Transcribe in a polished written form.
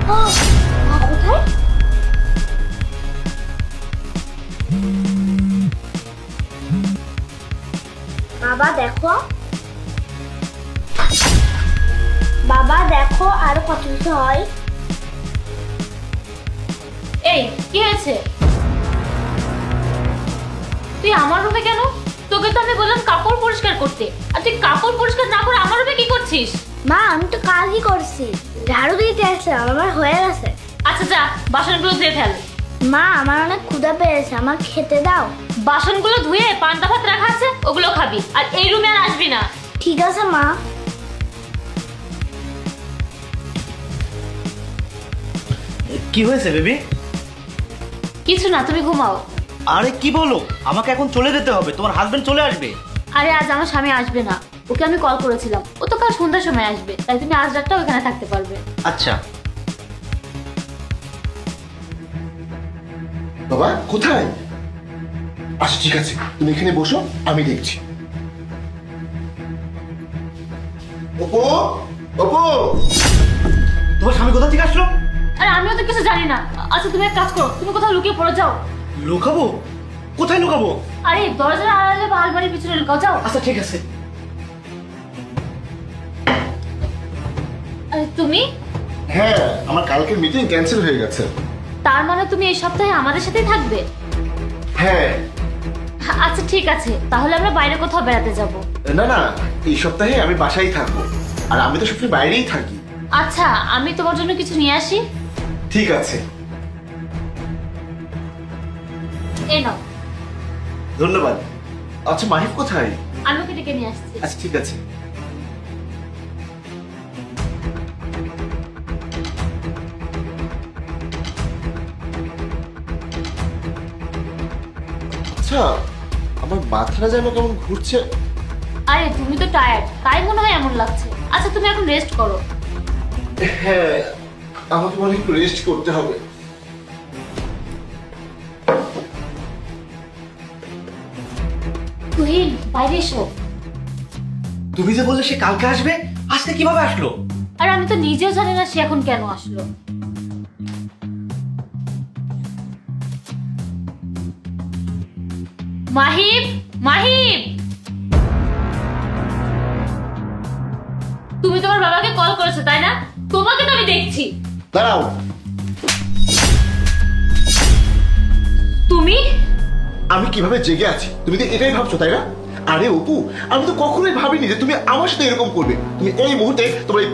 কোথায়? বাবা দেখো, বাবা দেখো আরো কত কিছু হয়। এই কি হয়েছে? তুই আমার রুমে কেন? তোকে তো আমি বললাম কাপড় পরিষ্কার করতে, আর তুই কাপড় পরিষ্কার না করে আমার রুমে কি করছিস? মা আমি তো কাজই করছি, ঝাড়ু দিতে আসলাম, আমার হয়ে গেছে। আচ্ছা যা বাসনগুলো ধুয়ে ফেল। মা আমার অনেক ক্ষুধা পেয়েছে, আমার খেতে দাও। বাসনগুলো ধুয়ে পান্তা ভাত রাখা আছে, ওগুলো খাবি, আর এই রুমে আর আসবি না। ঠিক আছে মা। কি হয়েছে বেবি? কিছু না, তুমি ঘুমাও। আরে কি বলো, আমাকে এখন চলে যেতে হবে, তোমার হাজবেন্ড চলে আসবে। আরে আজ আমার স্বামী আসবে না, ওকে আমি কল করেছিলাম, ও তো কাল সন্ধ্যার সময় আসবে, তাই তুমি আজ রাতটা ওখানে থাকতে পারবে। আচ্ছা। বাবা কোথায়? আচ্ছা ঠিক আছে, তুমি এখানে বসো, আমি দেখছি। ওপো, ওপো, তোমার স্বামী কোথা থেকে আসলো? আরে আমিও তো কিছু জানি না। আচ্ছা তুমি এক কাজ করো, তুমি কোথাও লুকিয়ে পড়ে যাও। লুকাবো? কোথায় লুকাবো? আরে দরজার আড়ালে বা আলমারির পিছনে লুকাও, যাও। আচ্ছা ঠিক আছে। আরে তুমি? হ্যাঁ আমার কালকের মিটিং ক্যান্সেল হয়ে গেছে। তার মানে তুমি এই সপ্তাহে আমাদের সাথেই থাকবে? হ্যাঁ। আচ্ছা ঠিক আছে, তাহলে আমরা বাইরে কোথাও বেড়াতে যাব। না না, এই সপ্তাহে আমি বাসায় থাকবো, আর আমি তো সবসময় বাইরেই থাকি। আচ্ছা আমি তোমার জন্য কিছু নিয়ে আসি। ঠিক আছে। এই নাও। ধন্যবাদ। আচ্ছা মাহিব কোথায়? আমি ওকে ডেকে নিয়ে আসছি। আচ্ছা ঠিক আছে। আচ্ছা আমার মাথাটা যেন কেমন ঘুরছে। আরে তুমি তো টায়ার্ড, তাই মনে হয় এমন লাগছে। আচ্ছা তুমি এখন রেস্ট করো। হ্যাঁ আমাকে মনে হয় একটু রেস্ট করতে হবে। তুহিন বাইরে এসো। তুমি যে বললে সে কালকে আসবে, আজকে কিভাবে আসলো? আর আমি তো নিজেও জানি না সে এখন কেন আসলো। মাহিব, মাহিব, তুমি তোমার বাবাকে কল করেছো তাই না? তোমাকে তো আমি দেখছি। দাঁড়াও। তুমি? আমি কিভাবে জেগে আছি তুমি তো এটাই ভাবছো তাই না? আরে অপু, আমি তো কখনোই ভাবিনি যে তুমি আমার সাথে এরকম করবে। তুমি এই মুহূর্তে তোমার এই